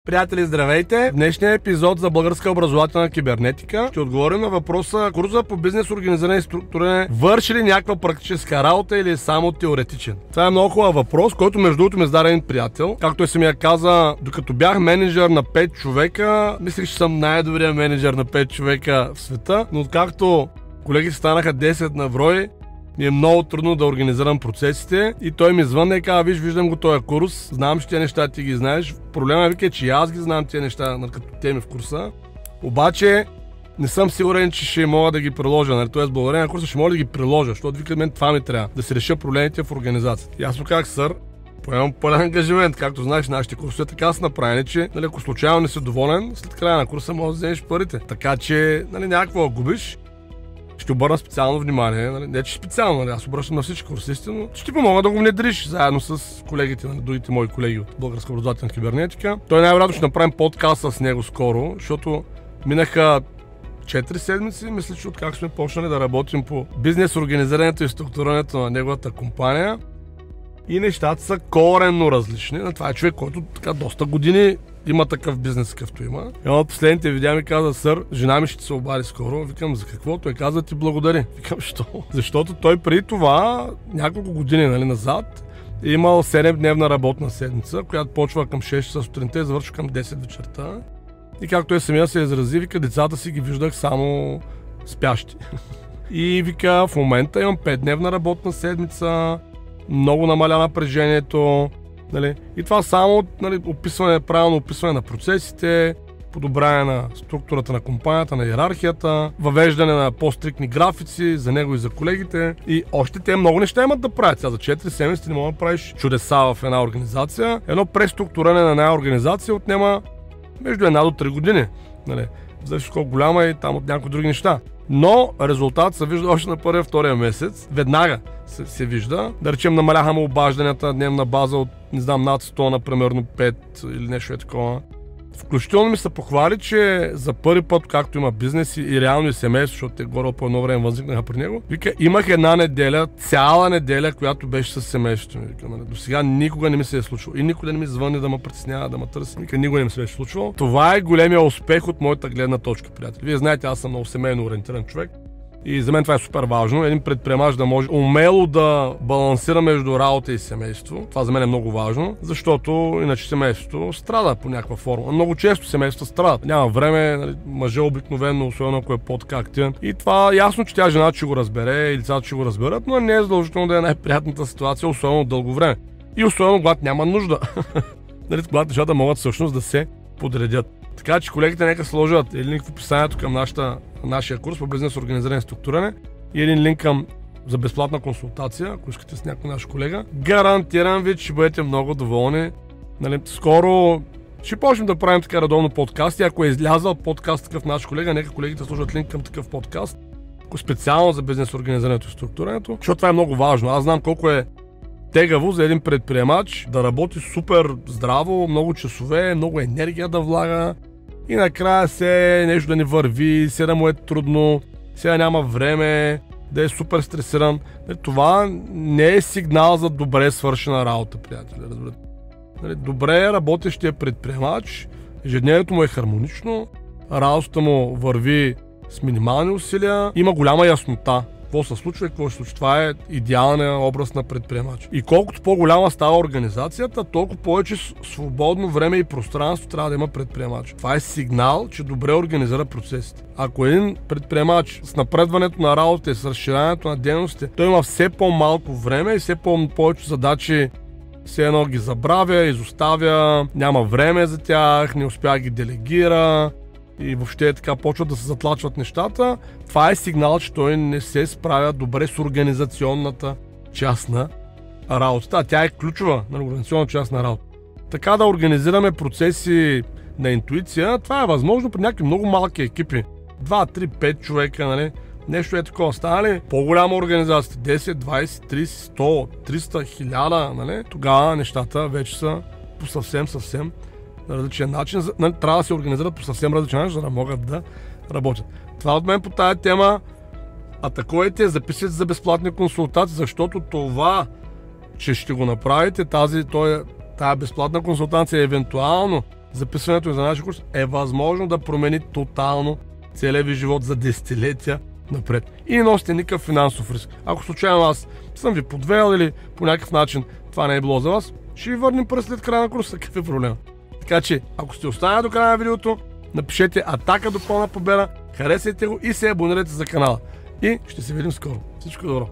Приятели, здравейте! В днешния епизод за българска образователна кибернетика ще отговорим на въпроса: курсът по бизнес, организиране и структуриране върши ли някаква практическа работа или е само теоретичен? Това е много хубав въпрос, който между другото ми зададе един приятел. Както той самия каза, докато бях менеджер на 5 човека, мислех, че съм най-добрият менеджер на 5 човека в света, но откакто колегите станаха 10 на брой, ми е много трудно да организирам процесите и той ми звънна и казва: виждам го този курс, знам, че тези неща ти ги знаеш. Проблема е, че аз ги знам тези неща като теми в курса, обаче не съм сигурен, че ще мога да ги приложа. Тоест, благодарение на курса ще мога да ги приложа, защото вика мен това ми трябва, да се реша проблемите в организацията. И аз му казах: сър, поемам пълен ангажимент. Както знаеш, нашите курсове така са направени, че ако случайно не си доволен, след края на курса можеш да вземеш парите. Така че някакво губиш. Ще обърна специално внимание, не че специално, аз обръщам на всички курсисти, но ще ти помога да го внедриш заедно с колегите, другите мои колеги от българска образователна кибернетика. Той най-вероятно ще направим подкаст с него скоро, защото минаха 4 седмици, мисля, че откак сме почнали да работим по бизнес организирането и структурирането на неговата компания. И нещата са коренно различни. Това е човек, който така доста години има такъв бизнес, какъвто има. И от последните видеа ми каза: сър, жена ми ще се обади скоро. Викам: за какво? Той каза: ти благодари. Викам: що? Защото той преди това, няколко години назад, е имал 7-дневна работна седмица, която почва към 6 часа сутринта и завършва към 10 вечерта. И както той самия се изрази, вика: децата си ги виждах само спящи. И вика: в момента имам 5-дневна работна седмица, много намаля напрежението. И това само правилно описване на процесите, подобряване на структурата на компанията, на иерархията, въвеждане на по-стриктни графици за него и за колегите. И още те много неща имат да правят. За 4 седмици не мога да правиш чудеса в една организация. Едно преструктуриране на една организация отнема между 1 до 3 години. Зависи колко голяма и там от някои други неща. Но резултат се вижда още на първия-втория месец. Веднага се вижда. Да речем, намаляха му обажданията дневна база от, не знам, над 100 на примерно 5 или нещо такова. Включително ми се похвали, че за първи път, както има бизнес и реално и семейство, защото те горе по едно време възникнаха при него, вика: имах една неделя, цяла неделя, която беше с семейството ми. До сега никога не ми се е случило. И никога не ми звъни да ме притеснява, да ме търси. Вика: никога не ми се е случвало. Това е големия успех от моята гледна точка, приятели. Вие знаете, аз съм много семейно ориентиран човек. И за мен това е супер важно. Един предприемач да може умело да балансира между работа и семейство. Това за мен е много важно, защото иначе семейството страда по някаква форма. Много често семейството страдат. Няма време, мъже обикновено, особено ако е по-така активен. И това ясно, че тя жена ще го разбере и лицата ще го разберат, но не е задължително да е най-приятната ситуация, особено дълго време. И особено когато няма нужда. Когато нещата могат всъщност да се подредят. Така че колегите нека сложат един линк в описанието към нашия курс по бизнес, организиране и структуриране и един линк за безплатна консултация, ако искате с някой наш колега. Гарантирам ви, че ще бъдете много доволни. Скоро ще почнем да правим така редовно подкасти. Ако е излязъл подкаст такъв наш колега, нека колегите сложат линк към такъв подкаст, специално за бизнес, организирането и структурирането, защото това е много важно. Аз знам колко е тегаво за един предприемач да работи супер здраво, много часове, много енергия да влага и накрая нещо да не върви, да му е трудно, сега няма време, да е супер стресиран. Това не е сигнал за добре свършена работа, приятели. Добре работещия предприемач, ежедневието му е хармонично, работата му върви с минимални усилия, има голяма яснота какво се случва и какво ще случва. Това е идеалният образ на предприемач. И колкото по-голяма става организацията, толкова повече свободно време и пространство трябва да има предприемач. Това е сигнал, че добре организира процесите. Ако един предприемач с напредването на работа и с разширяването на дейностите, той има все по-малко време и все повече задачи, все едно ги забравя, изоставя, няма време за тях, не успя да ги делегира и въобще така почват да се затлачват нещата, това е сигнал, че той не се справя добре с организационната част на работата. Тя е ключова на организационната част на работа. Така да организираме процеси на интуиция, това е възможно при някакви много малки екипи. 2, 3, 5 човека, нещо е такова. Стане по-голяма организация, 10, 20, 30, 100, 300, 1000, тогава нещата вече са по съвсем различен начин. Трябва да се организират по съвсем различен начин, за да могат да работят. Това от мен по тая тема. Атакувайте, записвайте за безплатни консултации, защото това, че ще го направите, тази безплатна консултация евентуално записването за нашия курс е възможно да промени тотално целия ви живот за десетилетия напред. И не носите никакъв финансов риск. Ако случайно аз съм ви подвел или по някакъв начин това не е било за вас, ще ви върнем през след края на курса. Какъв е проблема? Така че, ако сте останали до края на видеото, напишете Атака до пълна победа, харесайте го и се абонирайте за канала. И ще се видим скоро. Всичко добро!